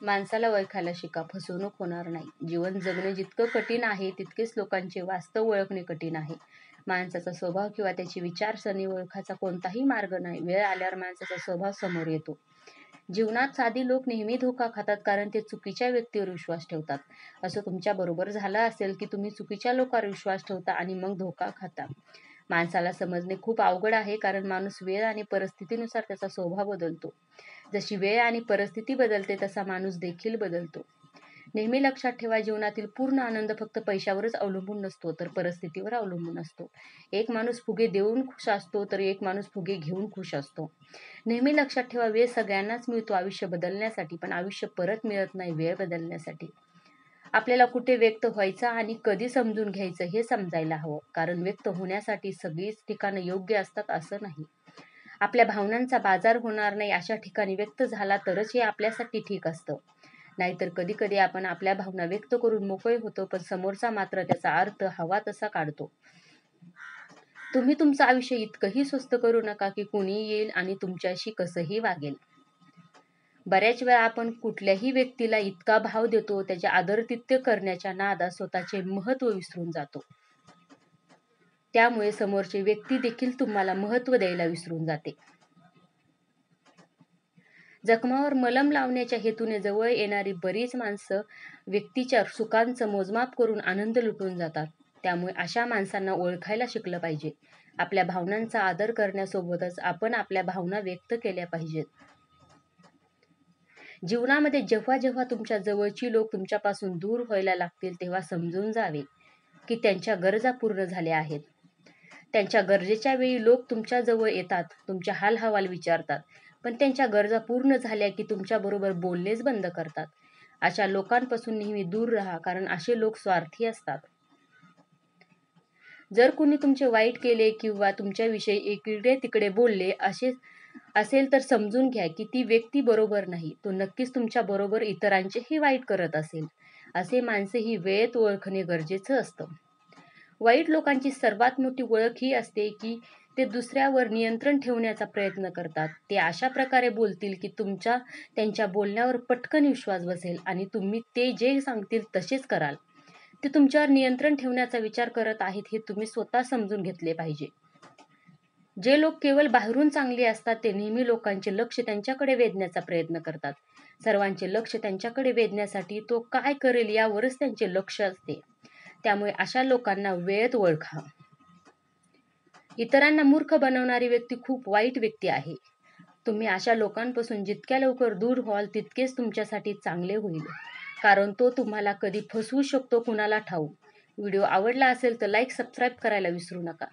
माणसाला ओळखायला शिका, फसवणूक होणार नाही. जीवन जगणे जितकं कठीण आहे, तितकेच लोकांचे वास्तव ओळखणे कठीण आहे. माणसाचा स्वभाव किंवा त्याची विचारसरणी ओळखायचा कोणताही मार्ग नाही. वेळ आल्यावर माणसाचा स्वभाव समोर येतो. जीवनात साधी लोक नेहमी धोका खातात, कारण ते चुकीच्या व्यक्तीवर विश्वास ठेवतात. असं तुमच्या बरोबर झालं असेल की तुम्ही चुकीच्या लोकांवर विश्वास ठेवता आणि मग धोका खाता. माणसाला समजणे खूप अवघड आहे, कारण माणूस वेळ आणि परिस्थितीनुसार त्याचा स्वभाव बदलतो. जशी वेळ आणि परिस्थिती बदलते तसा माणूस देखील बदलतो. नेहमी लक्षात ठेवा, जीवनातील पूर्ण आनंद फक्त पैशावरच अवलंबून नसतो, तर परिस्थितीवर अवलंबून असतो. एक माणूस फुगे देऊन खुश असतो, तर एक माणूस फुगे घेऊन खुश असतो. नेहमी लक्षात ठेवा, वेळ सगळ्यांनाच मिळतो आयुष्य बदलण्यासाठी, पण आयुष्य परत मिळत नाही वेळ बदलण्यासाठी. आपल्याला कुठे व्यक्त व्हायचं आणि कधी समजून घ्यायचं हे समजायला हवं, कारण व्यक्त होण्यासाठी सगळीच ठिकाणं योग्य असतात असं नाही. आपल्या भावनांचा बाजार होणार नाही अशा ठिकाणी व्यक्त झाला तरच हे आपल्यासाठी ठीक असतं. नाहीतर कधी कधी आपण आपल्या भावना व्यक्त करून मोकळे होतो, पण समोरचा मात्र त्याचा अर्थ हवा तसा काढतो. तुम्ही तुमचं आयुष्य इतकंही स्वस्त करू नका की कुणी येईल आणि तुमच्याशी कसंही वागेल. बऱ्याच वेळा आपण कुठल्याही व्यक्तीला इतका भाव देतो, त्याचे आदरातिथ्य करण्याच्या नादात स्वतःचे महत्त्व विसरून जातो. त्यामुळे समोरची व्यक्ती देखील तुम्हाला महत्त्व द्यायला विसरून जाते. जखमावर मलम लावण्याच्या हेतूने जवळ येणारी बरीच माणसं व्यक्तीच्या सुखांचं मोजमाप करून आनंद लुटून जातात. त्यामुळे अशा माणसांना ओळखायला शिकलं पाहिजे. आपल्या भावनांचा आदर करण्यासोबतच आपण आपल्या भावना व्यक्त केल्या पाहिजेत. जीवनामध्ये जेव्हा जेव्हा तुमच्या जवळची लोक तुमच्यापासून दूर व्हायला लागतील, तेव्हा समजून जावे की त्यांच्या गरजा पूर्ण झाल्या आहेत. त्यांच्या गरजेच्या वेळी लोक तुमच्या जवळ येतात, तुमचे हालहवाल विचारतात, पण त्यांच्या गरजा पूर्ण झाल्या की तुमच्याबरोबर बोलणेच बंद करतात. अशा लोकांपासून नेहमी दूर राहा, कारण असे लोक स्वार्थी असतात. जर कुणी तुमचे वाईट केले किंवा तुमच्याविषयी इकडे तिकडे बोलले असेल तर समजून घ्या की ती व्यक्ती बरोबर नाही. तो नक्कीच तुमच्या बरोबर इतरांचेही वाईट करत असेल. असे माणसे ही वेळेत ओळखणे गरजेचं असतं. वाईट लोकांची सर्वात मोठी ओळख ही असते की ते दुसऱ्यावर नियंत्रण ठेवण्याचा प्रयत्न करतात. ते अशा प्रकारे बोलतील की त्यांच्या बोलण्यावर पटकन विश्वास बसेल आणि तुम्ही ते जे सांगतील तसेच कराल. ते तुमच्यावर नियंत्रण ठेवण्याचा विचार करत आहेत हे तुम्ही स्वतः समजून घेतले पाहिजे. जे लोक केवळ बाहेरून चांगले असतात, ते नेहमी लोकांचे लक्ष त्यांच्याकडे वेधण्याचा प्रयत्न करतात. सर्वांचे लक्ष त्यांच्याकडे वेधण्यासाठी तो काय करेल यावरच त्यांचे लक्ष असते. त्यामुळे अशा लोकांना वेळेत ओळखा. इतरांना मूर्ख बनवणारी व्यक्ती खूप वाईट व्यक्ती आहे. तुम्ही अशा लोकांपासून जितक्या लवकर दूर व्हाल तितकेच तुमच्यासाठी चांगले होईल, कारण तो तुम्हाला कधी फसवू शकतो कुणाला ठाऊक. व्हिडिओ आवडला असेल तर लाईक सबस्क्राईब करायला विसरू नका.